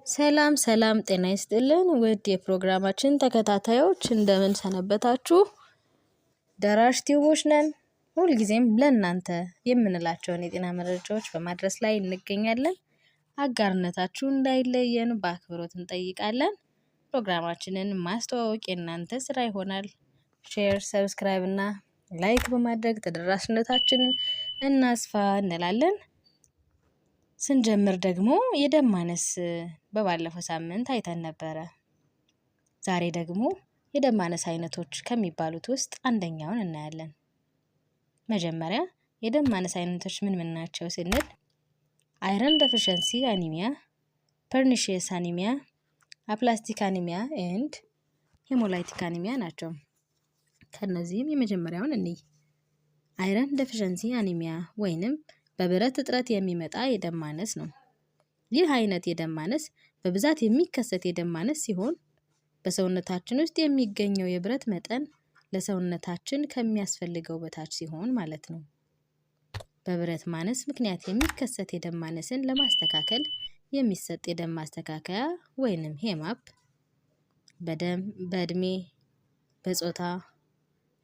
ሰላም ሰላም ጤና ይስጥልን ውድ የፕሮግራማችን ተከታታዮች እንደምን ሰነበታችሁ? ደራሽ ቲዩቦች ነን። ሁልጊዜም ለእናንተ የምንላቸውን የጤና መረጃዎች በማድረስ ላይ እንገኛለን። አጋርነታችሁ እንዳይለየን በአክብሮት እንጠይቃለን። ፕሮግራማችንን ማስተዋወቅ የእናንተ ስራ ይሆናል። ሼር፣ ሰብስክራይብ እና ላይክ በማድረግ ተደራሽነታችንን እናስፋ እንላለን። ስንጀምር ደግሞ የደም ማነስ በባለፈው ሳምንት አይተን ነበረ። ዛሬ ደግሞ የደም ማነስ አይነቶች ከሚባሉት ውስጥ አንደኛውን እናያለን። መጀመሪያ የደም ማነስ አይነቶች ምን ናቸው ስንል አይረን ዴፊሺየንሲ አኒሚያ፣ ፐርኒሺየስ አኒሚያ፣ አፕላስቲክ አኒሚያ ኤንድ ሄሞላይቲክ አኒሚያ ናቸው። ከነዚህም የመጀመሪያውን እንይ። አይረን ዴፊሺየንሲ አኒሚያ ወይንም በብረት እጥረት የሚመጣ የደም ማነስ ነው። ይህ አይነት የደም ማነስ በብዛት የሚከሰት የደም ማነስ ሲሆን በሰውነታችን ውስጥ የሚገኘው የብረት መጠን ለሰውነታችን ከሚያስፈልገው በታች ሲሆን ማለት ነው። በብረት ማነስ ምክንያት የሚከሰት የደም ማነስን ለማስተካከል የሚሰጥ የደም ማስተካከያ ወይንም ሄማፕ በእድሜ፣ በጾታ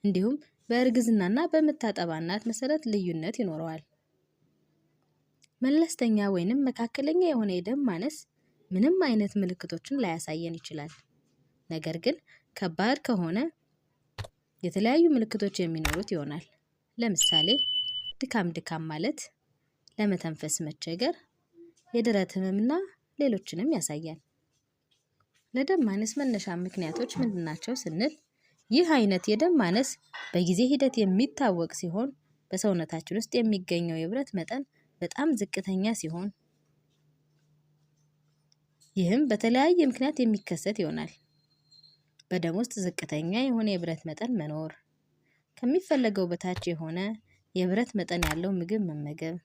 እንዲሁም በእርግዝናና በምታጠባ እናት መሰረት ልዩነት ይኖረዋል። መለስተኛ ወይንም መካከለኛ የሆነ የደም ማነስ ምንም አይነት ምልክቶችን ላያሳየን ይችላል። ነገር ግን ከባድ ከሆነ የተለያዩ ምልክቶች የሚኖሩት ይሆናል። ለምሳሌ ድካም ማለት፣ ለመተንፈስ መቸገር፣ የደረት ህመምና ሌሎችንም ያሳያል። ለደም ማነስ መነሻ ምክንያቶች ምንድናቸው ስንል ይህ አይነት የደም ማነስ በጊዜ ሂደት የሚታወቅ ሲሆን በሰውነታችን ውስጥ የሚገኘው የብረት መጠን በጣም ዝቅተኛ ሲሆን ይህም በተለያየ ምክንያት የሚከሰት ይሆናል። በደም ውስጥ ዝቅተኛ የሆነ የብረት መጠን መኖር፣ ከሚፈለገው በታች የሆነ የብረት መጠን ያለው ምግብ መመገብ፣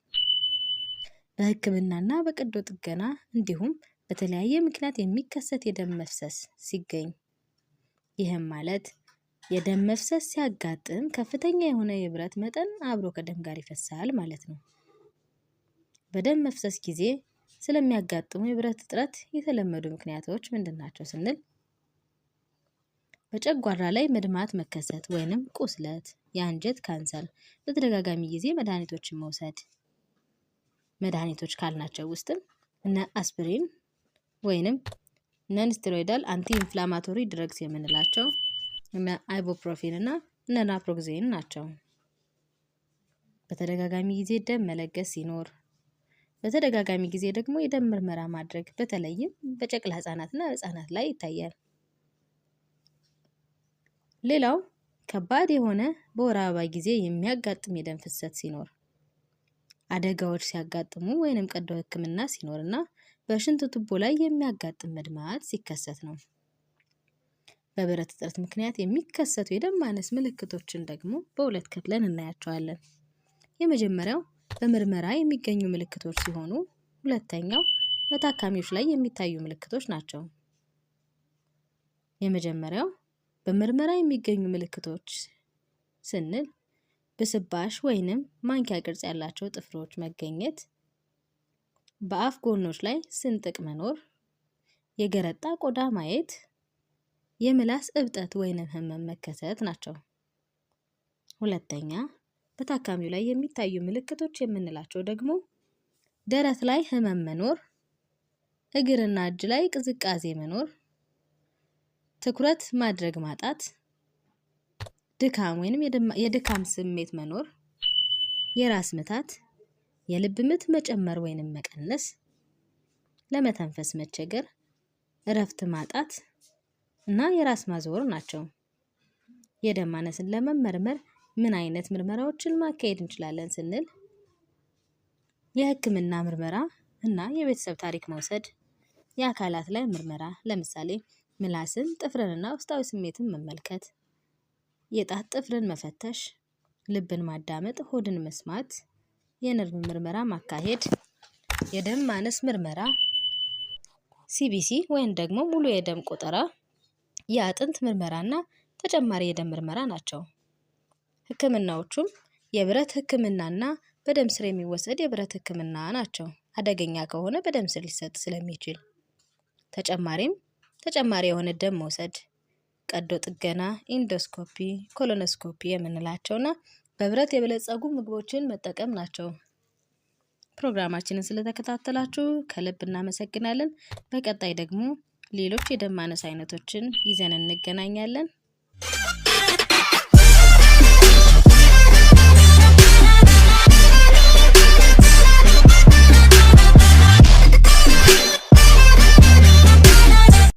በሕክምናና በቀዶ ጥገና እንዲሁም በተለያየ ምክንያት የሚከሰት የደም መፍሰስ ሲገኝ፣ ይህም ማለት የደም መፍሰስ ሲያጋጥም ከፍተኛ የሆነ የብረት መጠን አብሮ ከደም ጋር ይፈሳል ማለት ነው። በደም መፍሰስ ጊዜ ስለሚያጋጥሙ የብረት እጥረት የተለመዱ ምክንያቶች ምንድናቸው ስንል በጨጓራ ላይ መድማት መከሰት ወይንም ቁስለት፣ የአንጀት ካንሰር፣ በተደጋጋሚ ጊዜ መድኃኒቶችን መውሰድ። መድኃኒቶች ካልናቸው ውስጥም እነ አስፕሪን ወይንም ነን ስቴሮይዳል አንቲ ኢንፍላማቶሪ ድረግስ የምንላቸው እነ አይቡፕሮፊን እና እነ ናፕሮግዜን ናቸው። በተደጋጋሚ ጊዜ ደም መለገስ ሲኖር፣ በተደጋጋሚ ጊዜ ደግሞ የደም ምርመራ ማድረግ በተለይም በጨቅላ ህጻናትና ህጻናት ላይ ይታያል። ሌላው ከባድ የሆነ በወር አበባ ጊዜ የሚያጋጥም የደም ፍሰት ሲኖር፣ አደጋዎች ሲያጋጥሙ ወይንም ቀዶ ህክምና ሲኖርና በሽንት ቱቦ ላይ የሚያጋጥም መድማት ሲከሰት ነው። በብረት እጥረት ምክንያት የሚከሰቱ የደም ማነስ ምልክቶችን ደግሞ በሁለት ከፍለን እናያቸዋለን። የመጀመሪያው በምርመራ የሚገኙ ምልክቶች ሲሆኑ ሁለተኛው በታካሚዎች ላይ የሚታዩ ምልክቶች ናቸው። የመጀመሪያው በምርመራ የሚገኙ ምልክቶች ስንል ብስባሽ ወይንም ማንኪያ ቅርጽ ያላቸው ጥፍሮች መገኘት፣ በአፍ ጎኖች ላይ ስንጥቅ መኖር፣ የገረጣ ቆዳ ማየት፣ የምላስ እብጠት ወይንም ህመም መከሰት ናቸው። ሁለተኛ በታካሚው ላይ የሚታዩ ምልክቶች የምንላቸው ደግሞ ደረት ላይ ህመም መኖር፣ እግርና እጅ ላይ ቅዝቃዜ መኖር፣ ትኩረት ማድረግ ማጣት፣ ድካም ወይንም የድካም ስሜት መኖር፣ የራስ ምታት፣ የልብ ምት መጨመር ወይንም መቀነስ፣ ለመተንፈስ መቸገር፣ እረፍት ማጣት እና የራስ ማዞር ናቸው። የደም ማነስን ለመመርመር ምን አይነት ምርመራዎችን ማካሄድ እንችላለን ስንል የህክምና ምርመራ እና የቤተሰብ ታሪክ መውሰድ፣ የአካላት ላይ ምርመራ ለምሳሌ ምላስን፣ ጥፍርንና ውስጣዊ ስሜትን መመልከት፣ የጣት ጥፍርን መፈተሽ፣ ልብን ማዳመጥ፣ ሆድን መስማት፣ የነርቭ ምርመራ ማካሄድ፣ የደም ማነስ ምርመራ ሲቢሲ ወይም ደግሞ ሙሉ የደም ቆጠራ፣ የአጥንት ምርመራና ተጨማሪ የደም ምርመራ ናቸው። ህክምናዎቹም የብረት ህክምናና በደም ስር የሚወሰድ የብረት ህክምና ናቸው። አደገኛ ከሆነ በደም ስር ሊሰጥ ስለሚችል ተጨማሪ የሆነ ደም መውሰድ፣ ቀዶ ጥገና፣ ኢንዶስኮፒ፣ ኮሎኖስኮፒ የምንላቸውና በብረት የበለጸጉ ምግቦችን መጠቀም ናቸው። ፕሮግራማችንን ስለተከታተላችሁ ከልብ እናመሰግናለን። በቀጣይ ደግሞ ሌሎች የደም ማነስ አይነቶችን ይዘን እንገናኛለን።